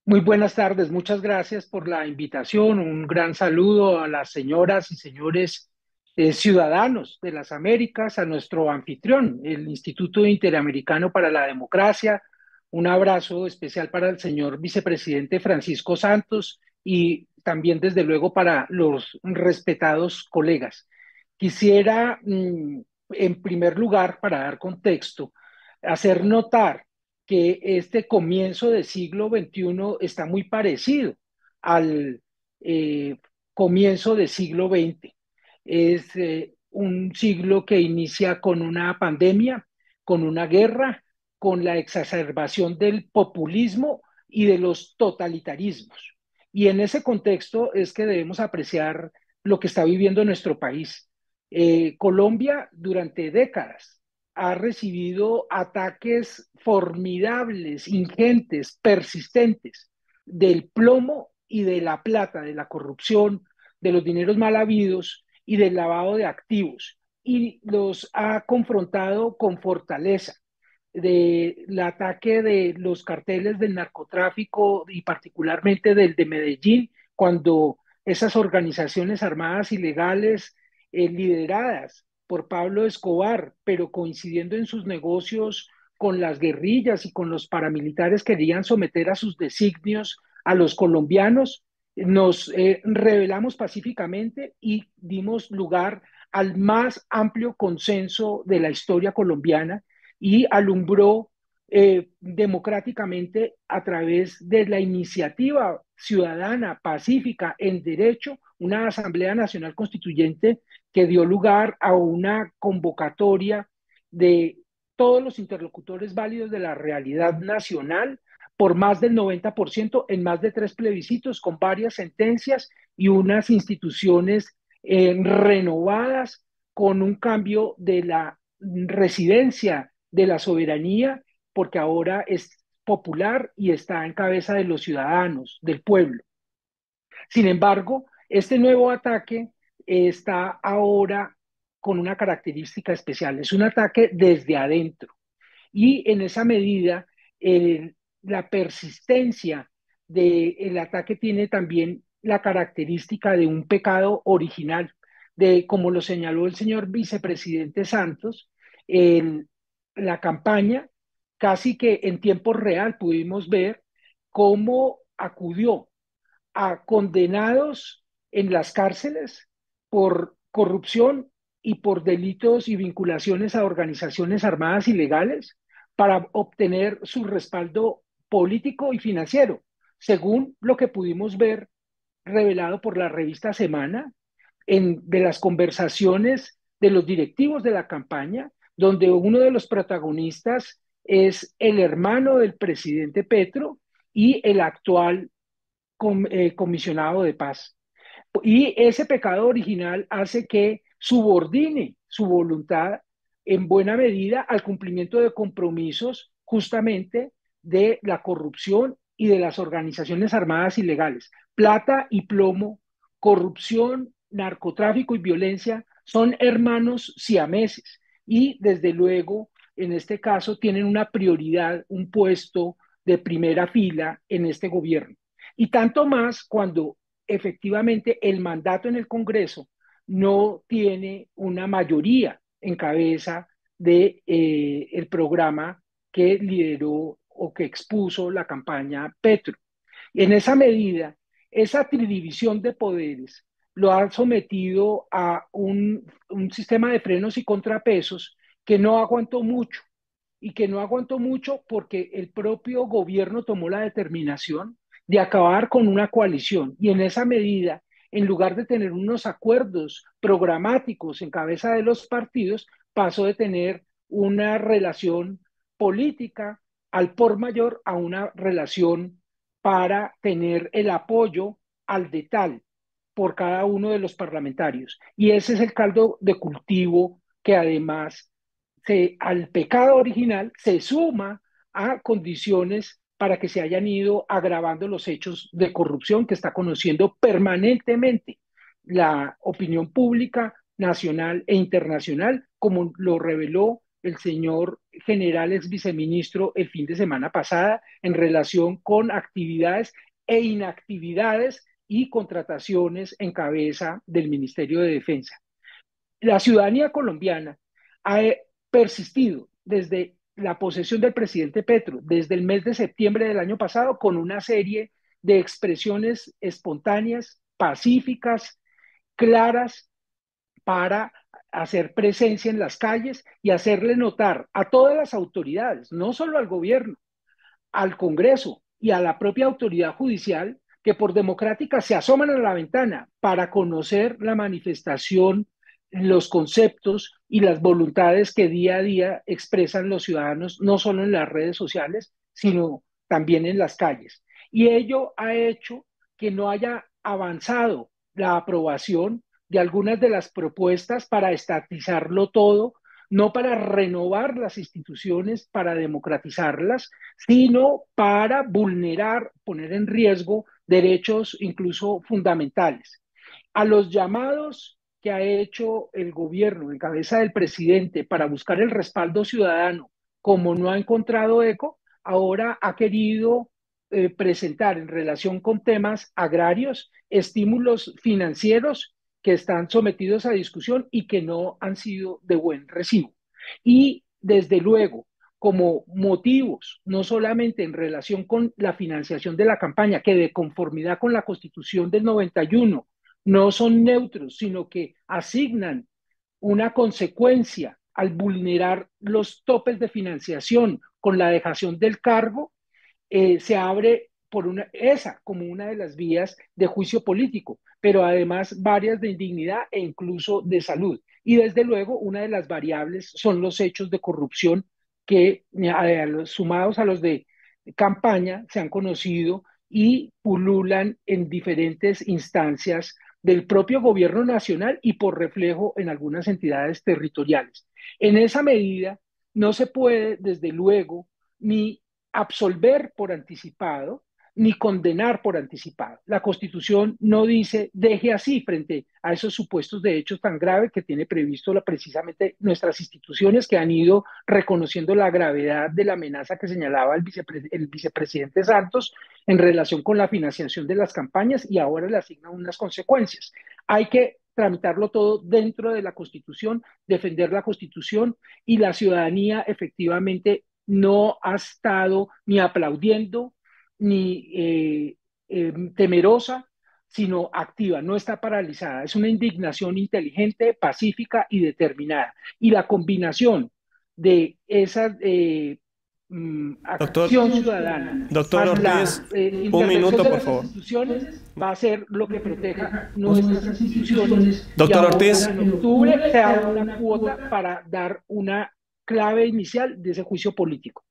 Muy buenas tardes, muchas gracias por la invitación. Un gran saludo a las señoras y señores ciudadanos de las Américas, a nuestro anfitrión, el Instituto Interamericano para la Democracia. Un abrazo especial para el señor vicepresidente Francisco Santos y también, desde luego, para los respetados colegas. Quisiera, en primer lugar, para dar contexto, hacer notar que este comienzo del siglo XXI está muy parecido al comienzo del siglo XX. Es un siglo que inicia con una pandemia, con una guerra, con la exacerbación del populismo y de los totalitarismos. Y en ese contexto es que debemos apreciar lo que está viviendo nuestro país. Colombia durante décadas ha recibido ataques formidables, ingentes, persistentes del plomo y de la plata, de la corrupción, de los dineros mal habidos y del lavado de activos. Y los ha confrontado con fortaleza del ataque de los carteles del narcotráfico y particularmente del de Medellín, cuando esas organizaciones armadas ilegales lideradas por Pablo Escobar, pero coincidiendo en sus negocios con las guerrillas y con los paramilitares, querían someter a sus designios a los colombianos. Nos rebelamos pacíficamente y dimos lugar al más amplio consenso de la historia colombiana y alumbró democráticamente a través de la iniciativa ciudadana pacífica en derecho, una Asamblea Nacional Constituyente que dio lugar a una convocatoria de todos los interlocutores válidos de la realidad nacional por más del 90% en más de 3 plebiscitos, con varias sentencias y unas instituciones renovadas, con un cambio de la residencia de la soberanía, porque ahora es popular y está en cabeza de los ciudadanos, del pueblo. Sin embargo, este nuevo ataque está ahora con una característica especial. Es un ataque desde adentro. Y en esa medida, la persistencia del ataque tiene también la característica de un pecado original, de como lo señaló el señor vicepresidente Santos, en la campaña, casi que en tiempo real pudimos ver cómo acudió a condenados en las cárceles por corrupción y por delitos y vinculaciones a organizaciones armadas ilegales para obtener su respaldo político y financiero, según lo que pudimos ver revelado por la revista Semana de las conversaciones de los directivos de la campaña, donde uno de los protagonistas es el hermano del presidente Petro y el actual comisionado de paz. Y ese pecado original hace que subordine su voluntad en buena medida al cumplimiento de compromisos justamente de la corrupción y de las organizaciones armadas ilegales. Plata y plomo, corrupción, narcotráfico y violencia son hermanos siameses y desde luego en este caso tienen una prioridad, un puesto de primera fila en este gobierno. Y tanto más cuando efectivamente el mandato en el Congreso no tiene una mayoría en cabeza de el programa que lideró o que expuso la campaña Petro. En esa medida, esa tridivisión de poderes lo ha sometido a un sistema de frenos y contrapesos que no aguantó mucho y que no aguantó mucho porque el propio gobierno tomó la determinación de acabar con una coalición y en esa medida, en lugar de tener unos acuerdos programáticos en cabeza de los partidos, pasó de tener una relación política al por mayor a una relación para tener el apoyo al de tal por cada uno de los parlamentarios. Y ese es el caldo de cultivo que además al pecado original se suma a condiciones para que se hayan ido agravando los hechos de corrupción que está conociendo permanentemente la opinión pública nacional e internacional, como lo reveló el señor general ex viceministro el fin de semana pasada en relación con actividades e inactividades y contrataciones en cabeza del Ministerio de Defensa. La ciudadanía colombiana ha persistido desde la posesión del presidente Petro, desde el mes de septiembre del año pasado, con una serie de expresiones espontáneas, pacíficas, claras, para hacer presencia en las calles y hacerle notar a todas las autoridades, no solo al gobierno, al Congreso y a la propia autoridad judicial, que por democrática se asoman a la ventana para conocer la manifestación, los conceptos y las voluntades que día a día expresan los ciudadanos, no solo en las redes sociales, sino también en las calles. Y ello ha hecho que no haya avanzado la aprobación de algunas de las propuestas para estatizarlo todo, no para renovar las instituciones, para democratizarlas, sino para vulnerar, poner en riesgo derechos incluso fundamentales. A los llamados que ha hecho el gobierno en cabeza del presidente para buscar el respaldo ciudadano, como no ha encontrado eco, ahora ha querido presentar en relación con temas agrarios estímulos financieros que están sometidos a discusión y que no han sido de buen recibo. Y desde luego, como motivos, no solamente en relación con la financiación de la campaña, que de conformidad con la Constitución del 91 no son neutros, sino que asignan una consecuencia al vulnerar los topes de financiación con la dejación del cargo, se abre por esa como una de las vías de juicio político, pero además varias de indignidad e incluso de salud. Y desde luego una de las variables son los hechos de corrupción que sumados a los de campaña se han conocido y pululan en diferentes instancias del propio gobierno nacional y por reflejo en algunas entidades territoriales. En esa medida, no se puede, desde luego, ni absolver por anticipado, ni condenar por anticipado. La Constitución no dice deje así frente a esos supuestos de hechos tan graves que tiene previsto precisamente nuestras instituciones, que han ido reconociendo la gravedad de la amenaza que señalaba el vicepresidente Santos en relación con la financiación de las campañas, y ahora le asignan unas consecuencias. Hay que tramitarlo todo dentro de la Constitución, defender la Constitución, y la ciudadanía efectivamente no ha estado ni aplaudiendo ni temerosa, sino activa, no está paralizada. Es una indignación inteligente, pacífica y determinada. Y la combinación de esa Doctor, acción ciudadana doctor más la Ortiz, un intervención minuto, de por las favor. instituciones va a ser lo que proteja nuestras instituciones. Y Doctor ahora Ortiz. en octubre se da una cuota para dar una clave inicial de ese juicio político.